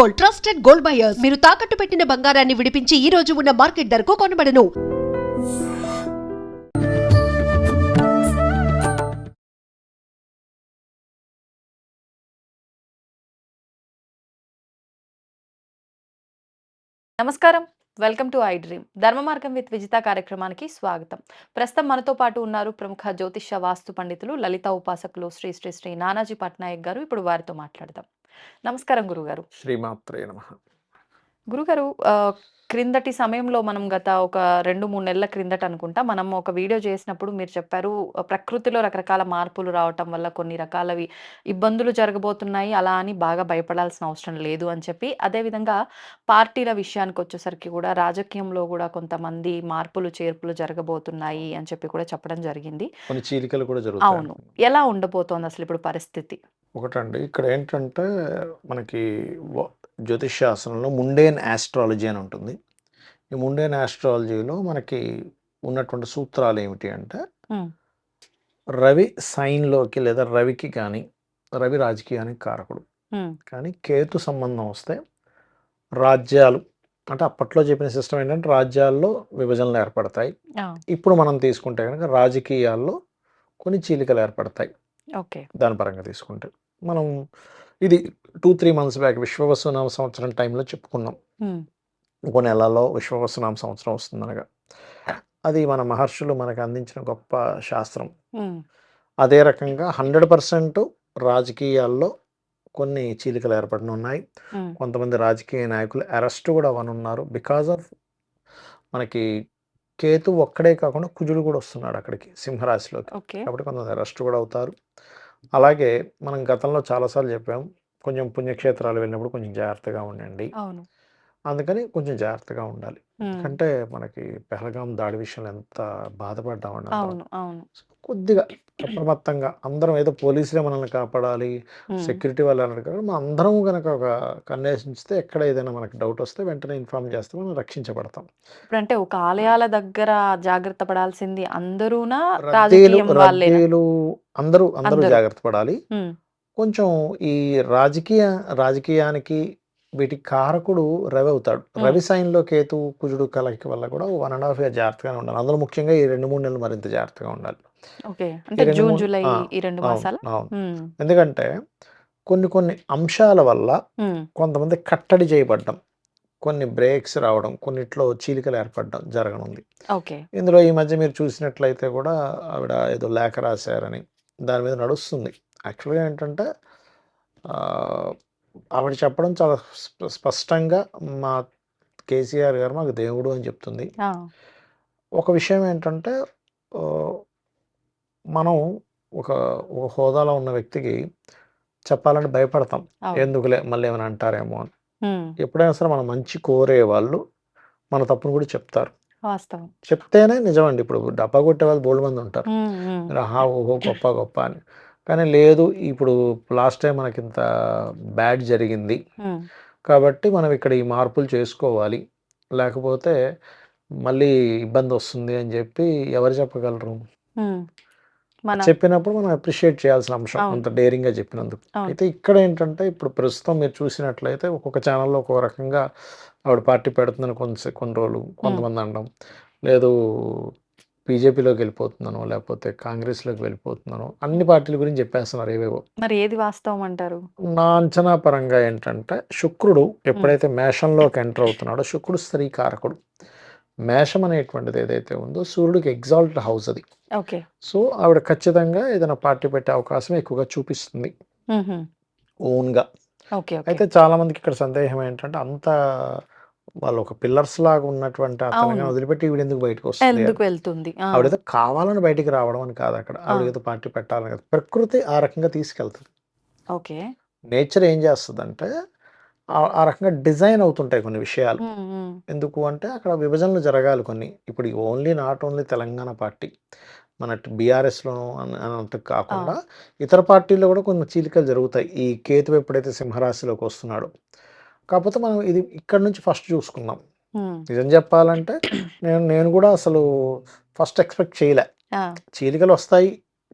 Gold, trusted gold buyers. మీరు తాకట్టు పెట్టిన బంగారాన్ని విడిపించి ఈ రోజు ఉన్న మార్కెట్ ధరకు కొనబడను. నమస్కారం, వెల్కమ్ టు ఐ డ్రీమ్. ధర్మ మార్గం విత్ విజిత కార్యక్రమానికి స్వాగతం. ప్రస్తుతం మనతో పాటు ఉన్నారు ప్రముఖ జ్యోతిష్య వాస్తు పండితులు, లలిత ఉపాసకులు శ్రీ శ్రీ శ్రీ నానాజీ పట్నాయక్ గారు. ఇప్పుడు వారితో మాట్లాడదాం. నమస్కారం గురుగారు. శ్రీమాత్రే నమః. గురుగారు, క్రిందటి సమయంలో మనం గత ఒక 2-3 నెలల క్రిందట అనుకుంటా మనం ఒక వీడియో చేసినప్పుడు మీరు చెప్పారు, ప్రకృతిలో రకరకాల మార్పులు రావటం వల్ల కొన్ని రకాలవి ఇబ్బందులు జరగబోతున్నాయి, అలా అని బాగా భయపడాల్సిన అవసరం లేదు అని చెప్పి. అదేవిధంగా పార్టీల విషయానికి వచ్చేసరికి కూడా రాజకీయంలో కూడా కొంతమంది మార్పులు చేర్పులు జరగబోతున్నాయి అని చెప్పి కూడా చెప్పడం జరిగింది. కొన్ని చీలికలు కూడా జరుగుతాయి. అవును, ఎలా ఉండబోతోంది అసలు ఇప్పుడు పరిస్థితి? ఒకటండి, ఇక్కడ ఏంటంటే మనకి జ్యోతిష్ శాస్త్రంలో ముండేన్ ఆస్ట్రాలజీ అని ఉంటుంది. ఈ ముండేన్ ఆస్ట్రాలజీలో మనకి ఉన్నటువంటి సూత్రాలు ఏమిటి అంటే, రవి సైన్లోకి లేదా రవికి కానీ, రవి రాజకీయానికి కారకుడు, కానీ కేతు సంబంధం వస్తే రాజ్యాలు, అంటే అప్పట్లో చెప్పిన సిస్టమ్ ఏంటంటే రాజ్యాల్లో విభజనలు ఏర్పడతాయి. ఇప్పుడు మనం తీసుకుంటే కనుక రాజకీయాల్లో కొన్ని చీలికలు ఏర్పడతాయి. ఓకే, దాని పరంగా తీసుకుంటే మనం ఇది 2-3 మంత్స్ బ్యాక్ విశ్వవసునామ సంవత్సరం టైంలో చెప్పుకున్నాం. ఒక నెలలో విశ్వవసునామ సంవత్సరం వస్తుందనగా, అది మన మహర్షులు మనకు అందించిన గొప్ప శాస్త్రం. అదే రకంగా 100% రాజకీయాల్లో కొన్ని చీలికలు ఏర్పడనున్నాయి. కొంతమంది రాజకీయ నాయకులు అరెస్ట్ కూడా అవనున్నారు. బికాజ్ ఆఫ్ మనకి కేతు ఒక్కడే కాకుండా కుజుడు కూడా వస్తున్నాడు అక్కడికి, సింహరాశిలోకి. కాబట్టి కొంతమంది అరెస్ట్ కూడా అవుతారు. అలాగే మనం గతంలో చాలాసార్లు చెప్పాం, కొంచెం పుణ్యక్షేత్రాలు వెళ్ళినప్పుడు కొంచెం జాగ్రత్తగా ఉండండి. అందుకని కొంచెం జాగ్రత్తగా ఉండాలి. ఎందుకంటే మనకి పెహల్గాం దాడి విషయంలో ఎంత బాధపడ్డామండి. కొద్దిగా అప్రమత్తంగా అందరం, ఏదో పోలీసులే మనల్ని కాపాడాలి, సెక్యూరిటీ వాళ్ళు అన్నారు కదా, మనం అందరం కనుక ఒక కన్నేసిస్తే ఎక్కడ ఏదైనా మనకి డౌట్ వస్తే వెంటనే ఇన్ఫార్మ్ చేస్తే మనం రక్షించబడతాం. అంటే ఒక ఆలయాల దగ్గర జాగ్రత్త పడాల్సింది అందరూనా, రద్దీలు అందరూ జాగ్రత్త పడాలి. కొంచెం ఈ రాజకీయానికి వీటికి కారకుడు రవి అవుతాడు. రవి సైన్లో కేతు కుజుడు కలయిక వల్ల కూడా 1.5 year జాగ్రత్తగానే ఉండాలి. అందులో ముఖ్యంగా ఈ 2-3 నెలలు మరింత జాగ్రత్తగా ఉండాలి. ఎందుకంటే కొన్ని అంశాల వల్ల కొంతమంది కట్టడి చేయబడ్డం, కొన్ని బ్రేక్స్ రావడం, కొన్నిట్లో చీలికలు ఏర్పడడం జరగనుంది. ఇందులో ఈ మధ్య మీరు చూసినట్లయితే కూడా ఆవిడ ఏదో లేఖ రాశారని దాని మీద నడుస్తుంది. యాక్చువల్గా ఏంటంటే ఆవిడ చెప్పడం చాలా స్పష్టంగా, మా కేసీఆర్ గారు మాకు దేవుడు అని చెప్తుంది. ఒక విషయం ఏంటంటే, మనం ఒక హోదాలో ఉన్న వ్యక్తికి చెప్పాలంటే భయపడతాం, ఎందుకులే మళ్ళీ ఏమైనా అంటారేమో అని. ఎప్పుడైనా సరే మనం మంచి కోరే వాళ్ళు మన తప్పును కూడా చెప్తారు. చెప్తేనే నిజమండి. ఇప్పుడు డబ్బా కొట్టే వాళ్ళు బోల్డ్ మంది ఉంటారు, ఓహో గొప్ప అని. కానీ లేదు, ఇప్పుడు లాస్ట్ టైం మనకి ఇంత బ్యాడ్ జరిగింది కాబట్టి మనం ఇక్కడ ఈ మార్పులు చేసుకోవాలి, లేకపోతే మళ్ళీ ఇబ్బంది వస్తుంది అని చెప్పి ఎవరు చెప్పగలరు? చెప్పినప్పుడు మనం అప్రిషియేట్ చేయాల్సిన అంశం, అంత డేరింగ్గా చెప్పినందుకు. అయితే ఇక్కడ ఏంటంటే, ఇప్పుడు ప్రస్తుతం మీరు చూసినట్లయితే ఒక్కొక్క ఛానల్లో ఒక్కొక్క రకంగా ఆవిడ పార్టీ పెడుతుందని కొన్ని రోజులు కొంతమంది అనడం, లేదు బీజేపీలోకి వెళ్ళిపోతున్నాను, లేకపోతే కాంగ్రెస్లోకి వెళ్ళిపోతున్నాను, అన్ని పార్టీల గురించి చెప్పేస్తున్నారు ఏవేవో. మరి ఏది వాస్తవం అంటారు? నా అంచనా పరంగా ఏంటంటే, శుక్రుడు ఎప్పుడైతే మేషంలోకి ఎంటర్ అవుతున్నాడో, శుక్రుడు స్త్రీ కారకుడు. మేషం అనేటువంటిది ఏదైతే ఉందో సూర్యుడికి ఎగ్జాల్ట్ హౌస్ అది. సో ఆవిడ ఖచ్చితంగా ఏదైనా పార్టీ పెట్టే అవకాశం ఎక్కువగా చూపిస్తుంది ఓన్గా. అయితే చాలా మందికి ఇక్కడ సందేహం ఏంటంటే, అంత వాళ్ళు ఒక పిల్లర్స్ లాగా ఉన్నటువంటి అతను వదిలిపెట్టి ఈవిడ ఎందుకు బయటకు వస్తుంది? ఆవిడేదో కావాలని బయటికి రావడం అని కాదు, అక్కడ ఆవిడేదో పార్టీ పెట్టాలని కాదు, ప్రకృతి ఆ రకంగా తీసుకెళ్తుంది. నేచర్ ఏం చేస్తుందంటే ఆ రకంగా డిజైన్ అవుతుంటాయి కొన్ని విషయాలు. ఎందుకు అంటే అక్కడ విభజనలు జరగాలి కొన్ని. ఇప్పుడు నాట్ ఓన్లీ తెలంగాణ పార్టీ, మన బీఆర్ఎస్లోనూ అన్నట్టు కాకుండా ఇతర పార్టీల్లో కూడా కొన్ని చీలికలు జరుగుతాయి. ఈ కేతు ఎప్పుడైతే సింహరాశిలోకి వస్తున్నాడో, కాకపోతే మనం ఇది ఇక్కడ నుంచి ఫస్ట్ చూసుకుందాం. నిజం చెప్పాలంటే నేను కూడా అసలు ఫస్ట్ ఎక్స్పెక్ట్ చేయలే. చీలికలు వస్తాయి,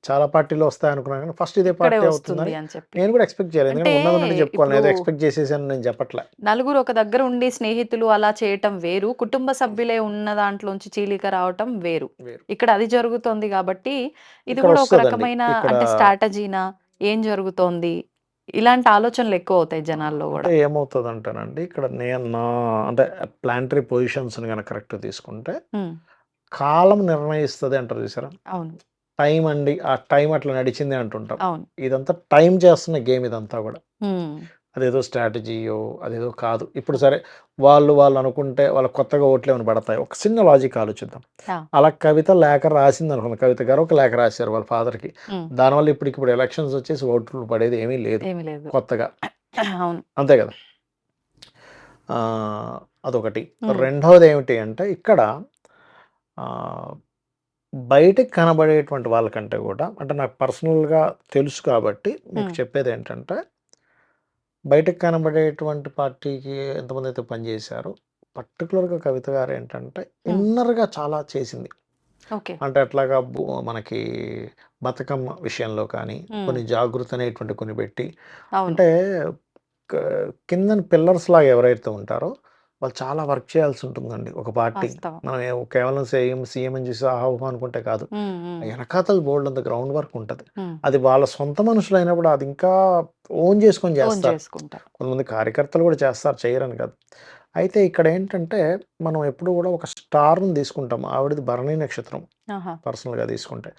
చాలా పార్టీలు వస్తాయి అనుకున్నాను కానీ ఫస్ట్ ఇదే ఇక్కడే పార్టీ వస్తుంది అవుతుందని అని చెప్పి. నేను కూడా ఎక్స్పెక్ట్ చేయలేదు. అంటే ఎందుకంటే ఉన్నది ఉన్నట్టు చెప్పుకోవాలి. నేను ఏదో ఇప్పుడు ఎక్స్పెక్ట్ చేసేసాను నేను చెప్పట్లే. నలుగురు ఒక దగ్గర ఉండి స్నేహితులు అలా చేయటం వేరు. కుటుంబ సభ్యులే ఉన్న దాంట్లోంచి చీలిక రావటం వేరు. వేరు. ఇక్కడ అది జరుగుతోంది కాబట్టి ఇది ఇక్కడ కూడా ఒక వస్తదండి. రకమైన ఇక్కడ అంటే స్ట్రాటజీనా? ఏం జరుగుతోంది? ఇలాంటి ఆలోచనలు ఎక్కువ అవుతాయి జనాల్లో అంటే గూడా. ఏమవుతదంటేనండి ఇక్కడ నేను అంటే ప్లానటరీ పొజిషన్స్‌ని గనక కరెక్ట్‌గా తీసుకుంటే హ్మ్. కాలం నిర్ణయిస్తది అంటారు చూసారా? అవును. టైం అండి. ఆ టైం అట్లా నడిచింది అంటుంటాం. అవును. ఇదంతా టైం చేస్తున్న గేమ్ ఇదంతా గూడా. హ్మ్. అదేదో స్ట్రాటజీయో అదేదో కాదు. ఇప్పుడు సరే వాళ్ళు అనుకుంటే వాళ్ళకి కొత్తగా ఓట్లేమైనా పడతాయి. ఒక చిన్న లాజిక్ ఆలోచిద్దాం. ఆ! అలా కవిత లేఖ రాసిందనుకుందాం. కవిత గారు ఒక లేఖ రాశారు వాళ్ళ ఫాదర్‌కి. హ్మ్. దానివల్ల ఇప్పటికిప్పుడు ఎలక్షన్స్ వచ్చేసి ఓట్లు పడేది ఏమీ లేదు ఏమీ లేదు. కొత్తగా. అవును. అంతే కదా! అదొకటి. హ్మ్. రెండోది ఏమిటి అంటే ఇక్కడ ఆహ్, బయటకి కనబడేటువంటి వాళ్ళకంటే కూడా అంటే నాకు పర్సనల్‌గా తెలుసు కాబట్టి మీకు హ్మ్. చెప్పేదేంటంటే బయటకు కనబడేటువంటి పార్టీకి ఎంతమందైతే పనిచేశారో, పర్టిక్యులర్‌గా కవిత గారేంటంటే, హ్మ్. ఇన్నర్‌గా చాలా చేసింది. ఓకే. అంటే ఎట్లాగా మనకి బతుకమ్మ విషయంలో కానీ, హ్మ్. కొన్ని జాగృతి అనేటువంటి కొన్ని పెట్టి, అవును. అంటే క కిందన పిల్లర్స్‌లాగా ఎవరైతే ఉంటారో, వాళ్ళు చాలా వర్క్ చేయాల్సి ఉంటుందండి ఒక పార్టీ. వాస్తవం. మనం కేవలం సీఎం అని చూసి ఆహా! ఊహా అనుకుంటే కాదు. హ్మ్. హ్మ్. ఎనకాతల బోలెడంత గ్రౌండ్ వర్క్ ఉంటది. హ్మ్. అది వాళ్ళ సొంత మనుషులైనప్పుడు అది ఇంకా ఓన్ చేసుకొని ఓన్ చేస్తారు. చేసుకుంటారు. కొంతమంది కార్యకర్తలు కూడా చేస్తారు, చేయరని కాదు. అయితే ఇక్కడేంటంటే, మనం ఎప్పుడు కూడా ఒక స్టార్‌ని తీసుకుంటాం. ఆవిడది భరణి నక్షత్రం ఆహా! పర్సనల్‌గా తీసుకుంటే.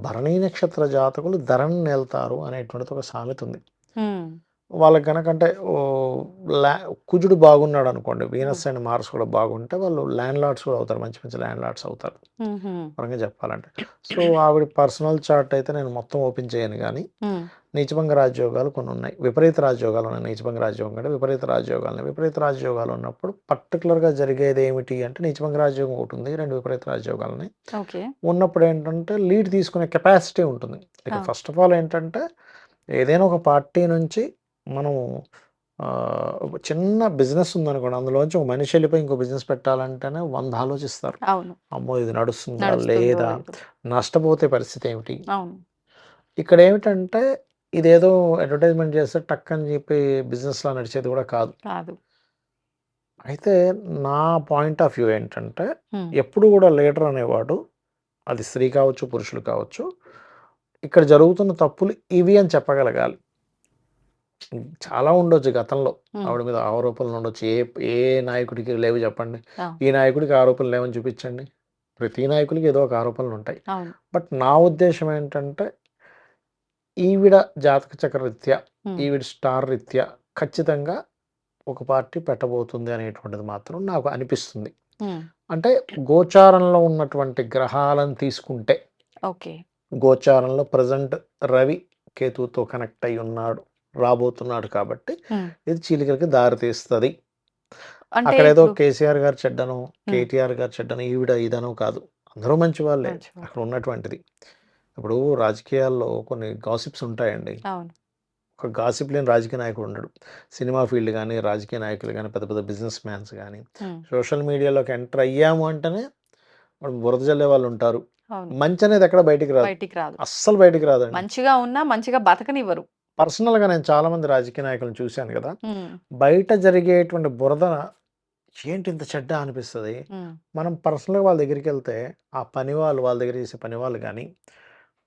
భరణి నక్షత్ర జాతకులు ధరణి నేల్తారు అనేటువంటిది ఒక సామెత ఉంది. హ్మ్. వాళ్ళకి గనకంటే ఓహ్, ల్యా కుజుడు బాగున్నాడనుకోండి, హ్మ్. వీనస్ అండ్ మార్స్ కూడా బాగుంటే వాళ్ళు ల్యాండ్ లార్డ్స్ కూడా అవుతారు. మంచి మంచి ల్యాండ్ లార్డ్స్ అవుతారు. హుహు. పరంగా చెప్పాలంటే. సో, ఆవిడ పర్సనల్ చార్ట్ అయితే నేను మొత్తం ఓపెన్ చేయను గానీ, హ్మ్. నీచభంగ రాజయోగాలు కొన్నున్నాయి. విపరీత రాజయోగాలున్నాయి. నీచభంగ రాజయోగం కంటే విపరీత రాజయోగాలున్నాయి. విపరీత రాజయోగాలు ఉన్నప్పుడు పర్టిక్యులర్‌గా జరిగేదేమిటి అంటే నీచభంగ రాజయోగం ఒకటుంది. 2 విపరీత రాజయోగాలున్నాయి. ఓకే. ఉన్నప్పుడేంటంటే లీడ్ తీసుకునే కెపాసిటీ ఉంటుంది. ఇక ఆ! ఫస్ట్ ఆఫ్ ఆల్ ఏంటంటే ఏదైనా ఒక పార్టీ నుంచి మనం ఒక చిన్న బిజినెస్ ఉందనుకోండి. అందులోంచి ఒక మనిషి ఎళ్ళిపోయి ఇంకో బిజినెస్ పెట్టాలంటేనే 100 ఆలోచిస్తారు. అవును. అమ్మో! ఇది నడుస్తుందా? నడుస్తుందో లేదా? లేదో. నష్టపోతే పరిస్థితేమిటి? అవును. ఇక్కడేమిటంటే ఇదేదో అడ్వర్టైజ్‌మెంట్ చేస్తే టక్ అని చెప్పి బిజినెస్‌లా నడిచేది కూడా కాదు. కాదు. అయితే నా పాయింట్ ఆఫ్ వ్యూ ఏంటంటే హ్మ్. ఎప్పుడు కూడా లీడర్ అనేవాడు అది స్త్రీ కావచ్చు, పురుషులు కావచ్చు. ఇక్కడ జరుగుతున్న తప్పులు ఇవి అని చెప్పగలగాలి. చాలా ఉండొచ్చు గతంలో. హ్మ్. ఆవిడ మీద ఆరోపణలు ఉండొచ్చు. ఏ ఏ నాయకుడికి లేవు చెప్పండి. ఆ! ఈ నాయకుడికి ఆరోపణలు లేవని చూపించండి. ప్రతి నాయకుడికి ఏదో ఒక ఆరోపణలుంటాయి. అవును. బట్ నా ఉద్దేశ్యం ఏంటంటే ఈవిడ జాతక చక్ర రీత్యా, హ్మ్. ఈవిడ స్టార్ రీత్యా ఖచ్చితంగా ఒక పార్టీ పెట్టబోతుంది అనేటువంటిది మాత్రం నాకు అనిపిస్తుంది. హ్మ్. అంటే గోచారంలో ఉన్నటువంటి గ్రహాలను తీసుకుంటే, ఓకే. గోచారంలో ప్రెజెంట్ రవి కేతువుతో కనెక్ట్ అయ్యి ఉన్నాడు. రాబోతున్నాడు కాబట్టి హ్మ్. ఇది చీలికలకి దారితీస్తది. అంటే అక్కడేదో ఇప్పుడు కేసీఆర్ గారు చెడ్డనో, హ్మ్. కేటీఆర్ గారు చెడ్డనో, ఈవిడ ఇదనో కాదు. అందరూ మంచి వాళ్ళే మంచివారు. అక్కడ ఉన్నటువంటిది. ఇప్పుడు రాజకీయాల్లో కొన్ని గాసిప్స్ ఉంటాయండి. అవును. ఒక గాసిప్ లేని రాజకీయ నాయకుడు ఉండడు. సినిమా ఫీల్డ్ గాని, రాజకీయ నాయకులు గాని, పెద్ద పెద్ద బిజినెస్ మ్యాన్స్ గాని, హ్మ్. సోషల్ మీడియాలోకి ఎంటర్ అయ్యాము అంటేనే వాళ్ళు బురద జల్లే వాళ్ళుంటారు. అవును. మంచనేది ఎక్కడ బయటికి రాదు. బయటికి రాదు. అస్సలు బయటికి రాదండి. మంచిగా ఉన్నా మంచిగా బతకనివ్వరు. పర్సనల్‌గా నేను చాలామంది రాజకీయ నాయకులను చూశాను గదా! హ్మ్. బయట జరిగేటువంటి బురద ఏంటి ఇంత చెడ్డ అనిపిస్తది. హ్మ్. మనం పర్సనల్‌గా వాళ్ళ దగ్గరికెళ్తే, ఆ పని వాళ్ళు వాళ్ళ దగ్గర చేసే పని వాళ్ళు గాని,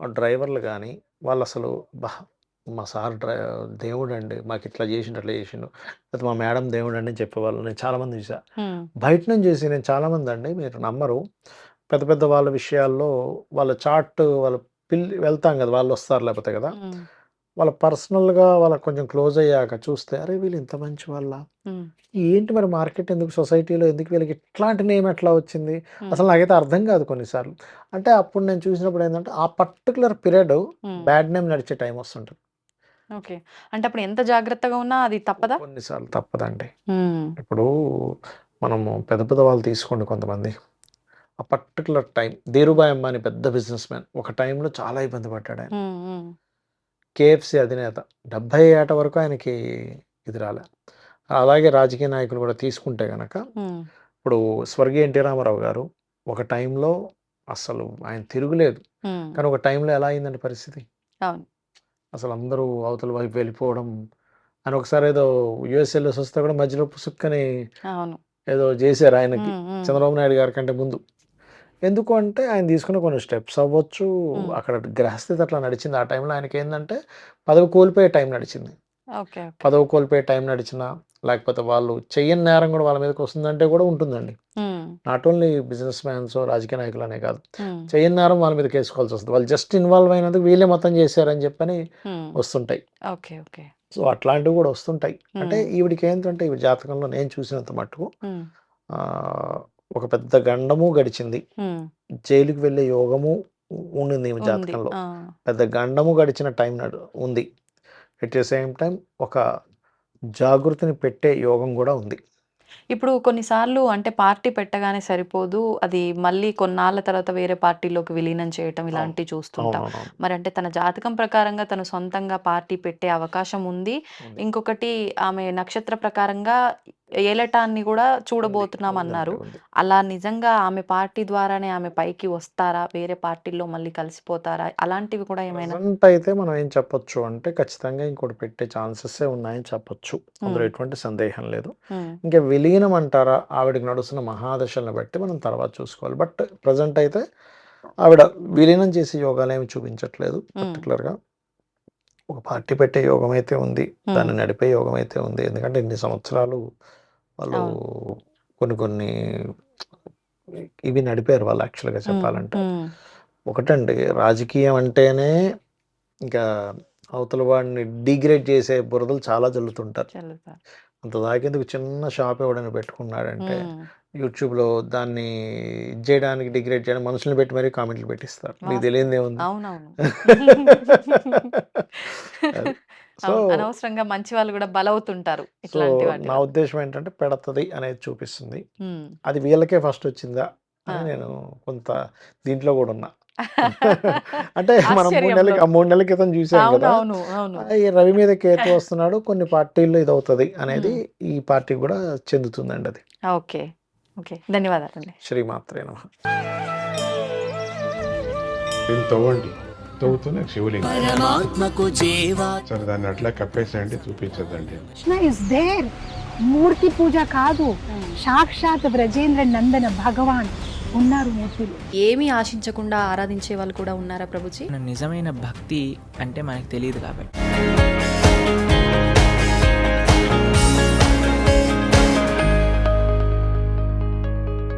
ఆ డ్రైవర్లు గాని, వాళ్ళసలు అబ్బా! మా సార్ దేవుడండి. మాకిట్లా చేసిండు, అట్లా చేసిండు. లేకపోతే మా మేడం దేవుడండి అని చెప్పేవాళ్ళు. నేను చాలామందిని చూసా. హ్మ్. బయట నుంచి చూసి నేను చాలామందండి మీరు నమ్మరు. పెద్ద పెద్ద వాళ్ళ విషయాల్లో వాళ్ళ చాట్ వాళ్ళ వెళ్తాం గదా! వాళ్ళొస్తారు లేపోతే గదా! హ్మ్. వాళ్ళ పర్సనల్‌గా వాళ్ళకి కొంచెం క్లోజ్ అయ్యాక చూస్తే, అరే! వీళ్ళు ఇంత మంచి వాళ్ళా? హ్మ్. ఏంటి మరి మార్కెట్ ఎందుకు సొసైటీలో ఎందుకు వీళ్ళకి ఇట్లాంటి నేమ్ ఎట్లా వచ్చింది? హ్మ్. అసలు నాకైతే అర్థం కాదు కొన్ని సార్లు. అంటే అప్పుడు నేను చూసినప్పుడు ఏందంటే, ఆ పర్టిక్యులర్ పీరియడ్ హ్మ్. బ్యాడ్ నేమ్ నడిచే టైం వస్తుంటది. ఓకే. అంటే అప్పుడు ఎంత జాగ్రత్తగా ఉన్నా అది తప్పదా? కొన్ని సార్లు తప్పదండి. హ్మ్. ఇప్పుడు మనము పెద్ద పెద్ద వాళ్ళు తీసుకోండి కొంతమంది. ఆ పర్టిక్యులర్ టైం ధీరుభాయ్ అంబానీ పెద్ద బిజినెస్ మ్యాన్. ఒక టైంలో చాలా ఇబ్బంది పడ్డాడాయన. హ్మ్. హ్మ్. కేఎఫ్‌సి అధినేత. 70 ఏట వరకు ఆయనకి ఇది రాలే. అలాగే రాజకీయ నాయకులు కూడా తీసుకుంటే గనక హ్మ్. ఇప్పుడు స్వర్గీయ ఎన్టీ రామారావు గారు ఒక టైంలో అసలు ఆయన తిరుగులేదు. ఉమ్, కానీ ఒక టైంలో ఎలా అయిందండి పరిస్థితి? అవును. అసలు అందరూ అవతల వైపు వెళ్ళిపోవడం. ఆయన ఒకసారి ఏదో యూఎస్ వెళ్ళేసి వస్తే కూడా మధ్యలో పుసుక్కని అవును. ఏదో చేశారు ఆయనకి, ఉమ్, ఉమ్, చంద్రబాబు నాయుడు గారి కంటే ముందు. ఎందుకు అంటే ఆయన తీసుకున్న కొన్ని స్టెప్స్ అవ్వచ్చు, ఉమ్, అక్కడ గ్రహస్థితి అట్లా నడిచింది. ఆ టైంలో ఆయనకి ఏంటంటే పదవి కోల్పోయే టైం నడిచింది. Okay okay. పదవి కోల్పోయే టైం నడిచినా, లేకపోతే వాళ్ళు చెయ్యని నేరం కూడా వాళ్ళ మీదకి వస్తుందంటే కూడా ఉంటుందండి. ఉమ్, నాట్ ఓన్లీ బిజినెస్ మ్యాన్స్, రాజకీయ నాయకులు అనే కాదు, ఉమ్, చెయ్యని నేరం వాళ్ళ మీదకి వేసుకోవాల్సి వస్తుంది. వాళ్ళు జస్ట్ ఇన్వాల్వ్ అయినందుకు వీళ్ళే మొత్తం చేశారని చెప్పని ఉమ్, వస్తుంటాయి. Okay okay. సో అట్లాంటివి కూడా వస్తుంటాయి. అంటే ఉమ్, ఈవిడికి ఏంటంటే ఈవిడ జాతకంలో నేను చూసినంత మట్టుకు ఉమ్, ఆ, ఒక పెద్ద గండము గడిచింది, ఉమ్, జైలుకి వెళ్ళే యోగము ఉండింది ఈమె ఉంది. జాతకంలో. ఆ, పెద్ద గండము గడిచిన టైం ఉంది. ఎట్ ద సేమ్ టైం ఒక జాగృతిని పెట్టే యోగం కూడా ఉంది. ఇప్పుడు కొన్నిసార్లు అంటే పార్టీ పెట్టగానే సరిపోదు. అది మళ్ళీ కొన్నాళ్ళ తర్వాత వేరే పార్టీలోకి విలీనం చేయటం అవును, ఇలాంటివి చూస్తుంటాం. అవునవును, మరి అంటే తన జాతకం ప్రకారంగా తను సొంతంగా పార్టీ పెట్టే అవకాశం ఉంది. ఉంది, ఇంకొకటి ఆమె నక్షత్ర ప్రకారంగా ఏలటాన్ని కూడా ఉంది, చూడబోతున్నాం ఉందండి, అన్నారు. ఉంది. అలా నిజంగా ఆమె పార్టీ ద్వారానే ఆమె పైకి వస్తారా? వేరే పార్టీల్లో మళ్ళీ కలిసిపోతారా? అలాంటివి కూడా ఏమైనా? ప్రజెంట్ అయితే మనం ఏం చెప్పొచ్చు అంటే ఖచ్చితంగా ఇంకోటి పెట్టే ఛాన్సెస్ ఉన్నాయని చెప్పొచ్చు. అందులో ఉమ్, ఎటువంటి సందేహం లేదు. ఉమ్, ఇంకా విలీనం అంటారా, ఆవిడకి నడుస్తున్న మహాదశలను బట్టి మనం తర్వాత చూసుకోవాలి. బట్ ప్రజెంట్ అయితే ఆవిడ విలీనం చేసే యోగాలు ఏమి చూపించట్లేదు. ఉమ్, పర్టికులర్గా ఒక పార్టీ పెట్టే యోగం అయితే ఉంది, ఉమ్, దాన్ని నడిపే యోగం అయితే ఉంది. ఎందుకంటే ఇన్ని సంవత్సరాలు వాళ్ళు అవును. కొన్ని కొన్ని ఇవి నడిపారు వాళ్ళు. యాక్చువల్గా ఉమ్, చెప్పాలంటే ఉమ్, ఒకటండి, రాజకీయం అంటేనే ఇంకా అవతల వాడిని డిగ్రేడ్ చేసే బురదలు చాలా జల్లుతుంటారు. చల్లుతారు. అంత దాకేందుకు చిన్న షాప్ ఎవడైనా పెట్టుకున్నాడంటే ఉమ్, యూట్యూబ్లో దాన్ని ఇది చేయడానికి, డిగ్రేడ్ చేయడానికి మనుషుల్ని పెట్టి మరీ కామెంట్లు పెట్టిస్తారు. నీకు వాస్తవం. తెలియదు ఏముంది. అవునవును. అది. సో అవును. అనవసరంగా మంచి వాళ్ళు గూడా బలవుతుంటారు సో ఇట్లాంటి వాటి నా వల్ల. ఉద్దేశం ఏంటంటే పెడతది అనేది చూపిస్తుంది. హ్మ్. అది వీళ్ళకే ఫస్ట్ వచ్చిందా ఆ! అని నేను కొంత దీంట్లో కూడా ఉన్నా. అంటే మనం 3 ఆశ్చర్యంలో. నెలలకి 3 నెలల క్రితం చూసాం కదా, అవునవును. అవును. ఈ రవి మీద కేతు వస్తున్నాడు, కొన్ని పార్టీల్లో ఇది అవుతుంది అనేది హ్మ్. ఈ పార్టీకి కూడా చెందుతుందండి. అది ఓకే. ఓకే. ధన్యవాదాలండి. శ్రీమాత్రే నమః. దీన్ని తవ్వండి, తవ్వుతూనే శివలింగం. పరమాత్మకు జీవా సరే దాన్ని అట్లా కప్పేసేయండి, చూపించదండి. Krishna is there. మూర్తి పూజ కాదు, సాక్షాత్ బ్రజేంద్ర నందన భగవాన్ ఉన్నారు మూర్తిలో. ఏమీ ఆశించకుండా ఆరాధించే వాళ్ళు కూడా ఉన్నారా ప్రభుజీ? నిజమైన భక్తి అంటే మనకు తెలియదు కాబట్టి